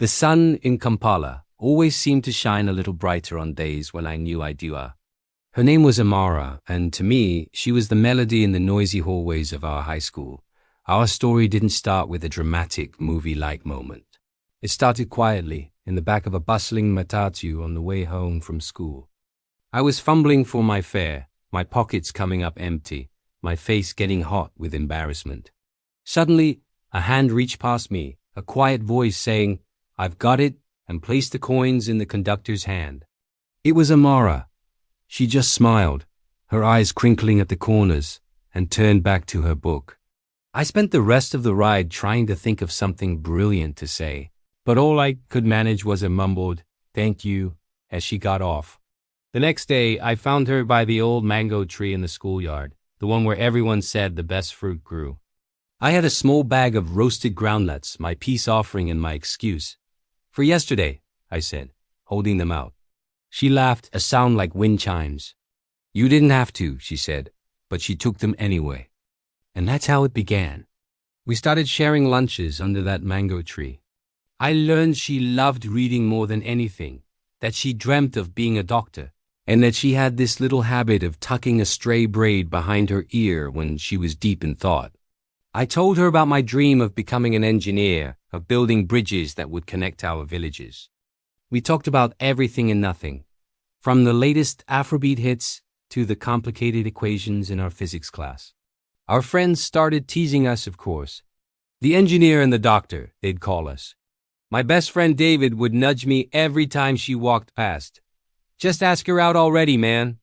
The sun in Kampala always seemed to shine a little brighter on days when I knew I'd do her. Her name was Amara, and to me, she was the melody in the noisy hallways of our high school. Our story didn't start with a dramatic, movie-like moment. It started quietly, in the back of a bustling matatu on the way home from school. I was fumbling for my fare, my pockets coming up empty, my face getting hot with embarrassment. Suddenly, a hand reached past me, a quiet voice saying, "I've got it," and placed the coins in the conductor's hand. It was Amara. She just smiled, her eyes crinkling at the corners, and turned back to her book. I spent the rest of the ride trying to think of something brilliant to say, but all I could manage was a mumbled, "Thank you," as she got off. The next day, I found her by the old mango tree in the schoolyard, the one where everyone said the best fruit grew. I had a small bag of roasted groundnuts, my peace offering and my excuse. "For yesterday," I said, holding them out. She laughed, a sound like wind chimes. "You didn't have to," she said, but she took them anyway. And that's how it began. We started sharing lunches under that mango tree. I learned she loved reading more than anything, that she dreamt of being a doctor, and that she had this little habit of tucking a stray braid behind her ear when she was deep in thought. I told her about my dream of becoming an engineer, of building bridges that would connect our villages. We talked about everything and nothing, from the latest Afrobeat hits to the complicated equations in our physics class. Our friends started teasing us, of course. The engineer and the doctor, they'd call us. My best friend David would nudge me every time she walked past. "Just ask her out already, man."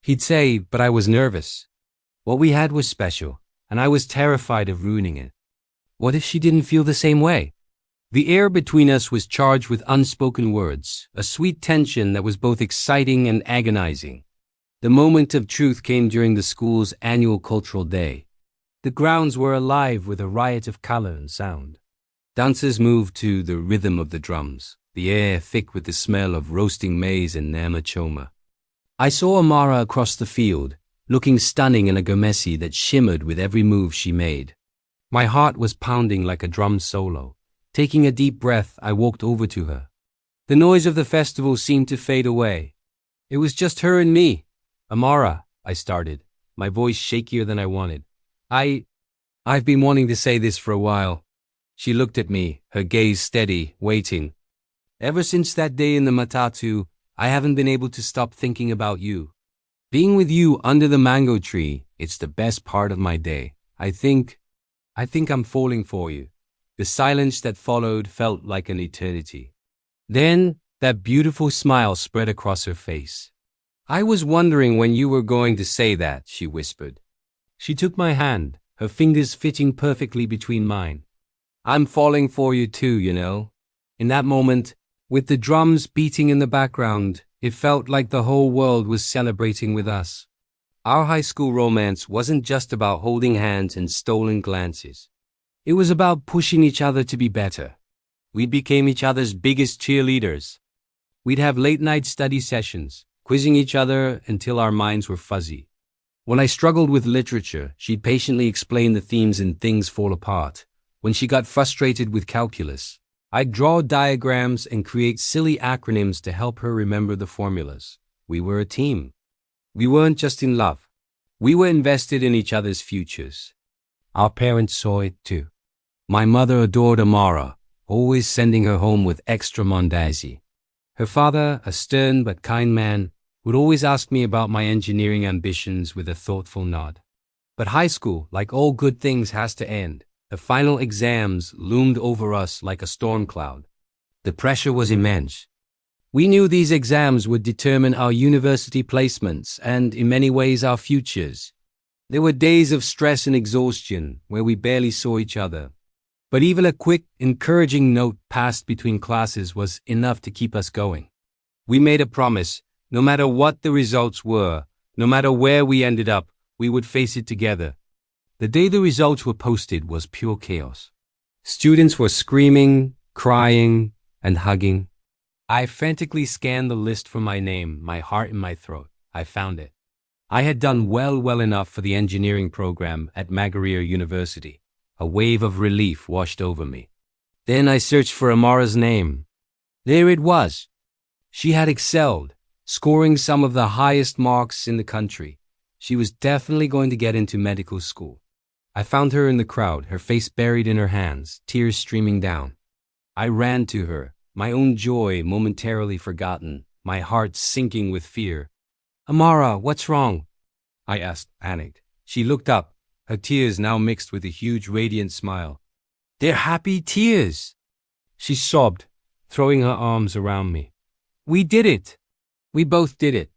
He'd say, but I was nervous. What we had was special, and I was terrified of ruining it. What if she didn't feel the same way? The air between us was charged with unspoken words, a sweet tension that was both exciting and agonizing. The moment of truth came during the school's annual cultural day. The grounds were alive with a riot of color and sound. Dancers moved to the rhythm of the drums, the air thick with the smell of roasting maize and nama choma. I saw Amara across the field, looking stunning in a gomesi that shimmered with every move she made. My heart was pounding like a drum solo. Taking a deep breath, I walked over to her. The noise of the festival seemed to fade away. It was just her and me. "Amara," I started, my voice shakier than I wanted. I've been wanting to say this for a while." She looked at me, her gaze steady, waiting. "Ever since that day in the matatu, I haven't been able to stop thinking about you. Being with you under the mango tree, it's the best part of my day. I think I'm falling for you." The silence that followed felt like an eternity. Then, that beautiful smile spread across her face. "I was wondering when you were going to say that," she whispered. She took my hand, her fingers fitting perfectly between mine. "I'm falling for you too, you know." In that moment, with the drums beating in the background, it felt like the whole world was celebrating with us. Our high school romance wasn't just about holding hands and stolen glances. It was about pushing each other to be better. We became each other's biggest cheerleaders. We'd have late-night study sessions, quizzing each other until our minds were fuzzy. When I struggled with literature, she'd patiently explain the themes in Things Fall Apart. When she got frustrated with calculus, I'd draw diagrams and create silly acronyms to help her remember the formulas. We were a team. We weren't just in love. We were invested in each other's futures. Our parents saw it too. My mother adored Amara, always sending her home with extra mandazi. Her father, a stern but kind man, would always ask me about my engineering ambitions with a thoughtful nod. But high school, like all good things, has to end. The final exams loomed over us like a storm cloud. The pressure was immense. We knew these exams would determine our university placements and, in many ways, our futures. There were days of stress and exhaustion where we barely saw each other. But even a quick, encouraging note passed between classes was enough to keep us going. We made a promise, no matter what the results were, no matter where we ended up, we would face it together. The day the results were posted was pure chaos. Students were screaming, crying, and hugging. I frantically scanned the list for my name, my heart in my throat. I found it. I had done well enough for the engineering program at Magaria University. A wave of relief washed over me. Then I searched for Amara's name. There it was. She had excelled, scoring some of the highest marks in the country. She was definitely going to get into medical school. I found her in the crowd, her face buried in her hands, tears streaming down. I ran to her, my own joy momentarily forgotten, my heart sinking with fear. Amara, what's wrong? I asked, panicked. She looked up, her tears now mixed with a huge radiant smile. They're happy tears, she sobbed, throwing her arms around me. We did it. We both did it.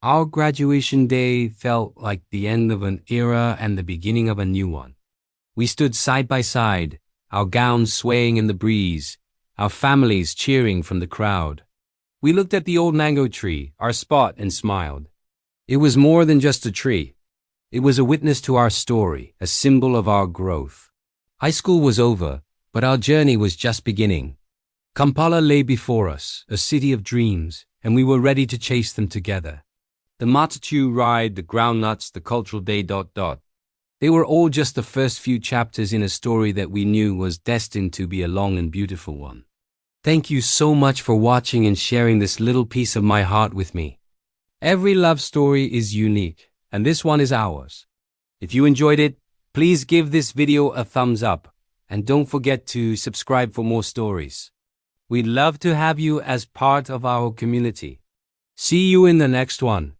Our graduation day felt like the end of an era and the beginning of a new one. We stood side by side, our gowns swaying in the breeze, our families cheering from the crowd. We looked at the old mango tree, our spot, and smiled. It was more than just a tree. It was a witness to our story, a symbol of our growth. High school was over, but our journey was just beginning. Kampala lay before us, a city of dreams, and we were ready to chase them together. The Matatu ride, the groundnuts, the cultural day, They were all just the first few chapters in a story that we knew was destined to be a long and beautiful one. Thank you so much for watching and sharing this little piece of my heart with me. Every love story is unique, and this one is ours. If you enjoyed it, please give this video a thumbs up, and don't forget to subscribe for more stories. We'd love to have you as part of our community. See you in the next one.